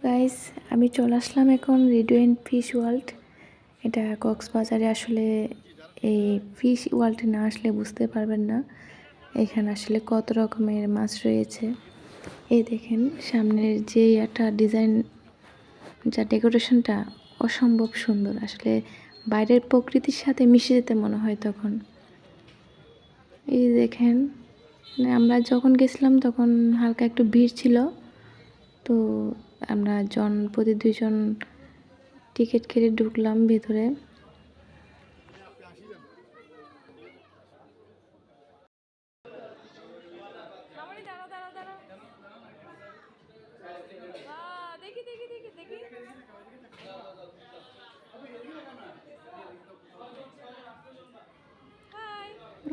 Guys, আমি চলে আসলাম এখন রেডিয়েন্ট ফিশ ওয়ার্ল্ড। এটা কক্সবাজারে। আসলে এই ফিশ ওয়ার্ল্ডে না আসলে বুঝতে পারবেন না এখানে আসলে কত রকমের মাছ রয়েছে। এই দেখেন সামনের যে একটা ডিজাইন, যা ডেকোরেশনটা অসম্ভব সুন্দর। আসলে বাইরের প্রকৃতির সাথে মিশে যেতে মনে হয় তখন। এই দেখেন, মানে আমরা যখন গেছিলাম তখন হালকা একটু ভিড় ছিল, তো আমরা প্রতি 2 জন টিকিট কেটে ঢুকলাম ভেতরে।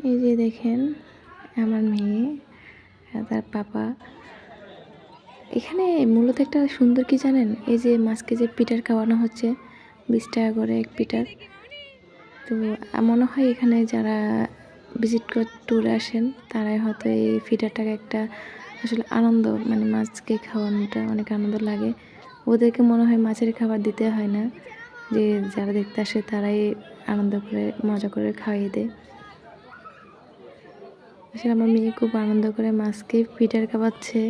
এই যে দেখেন আমার মেয়ে আর তার পাপা। এখানে মূলত একটা সুন্দর কি জানেন, এই যে মাছকে যে পিটার খাওয়ানো হচ্ছে 20 টাকা করে এক পিটার। তো মনে হয় এখানে যারা ভিজিট ট্যুরে আসেন তারাই হয়তো এই ফিডারটাকে একটা আসলে আনন্দ, মানে মাছকে খাওয়ানোটা অনেক আনন্দ লাগে ওদেরকে। মনে হয় মাছের খাবার দিতে হয় না, যে যারা দেখতে আসে তারাই আনন্দ করে মজা করে খাইয়ে দেয়। আসলে আমার মেয়ে খুব আনন্দ করে মাছকে ফিডার খাওয়াচ্ছে।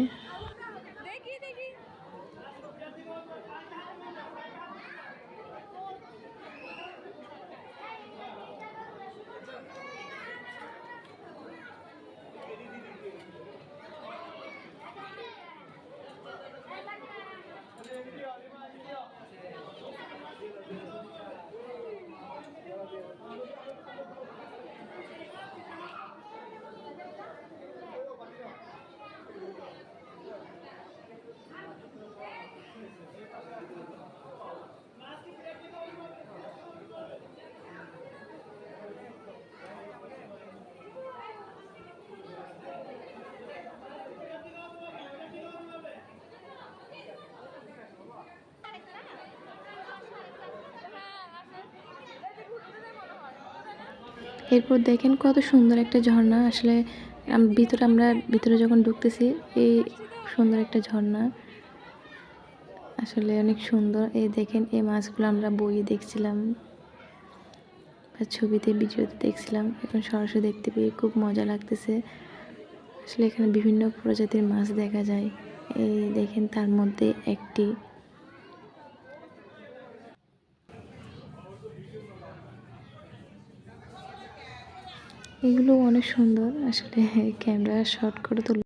এরপর দেখেন কত সুন্দর একটা ঝর্ণা। আসলে আমরা ভিতরে যখন ঢুকতেছি, এই সুন্দর একটা ঝর্ণা আসলে অনেক সুন্দর। এই দেখেন এই মাছগুলো আমরা বইয়ে দেখছিলাম বা ছবিতে ভিডিওতে দেখছিলাম, এখন সরাসরি দেখতে পেয়ে খুব মজা লাগতেছে। আসলে এখানে বিভিন্ন প্রজাতির মাছ দেখা যায়। এই দেখেন তার মধ্যে একটি। এগুলো অনেক সুন্দর আসলে, ক্যামেরা শট করে তুলে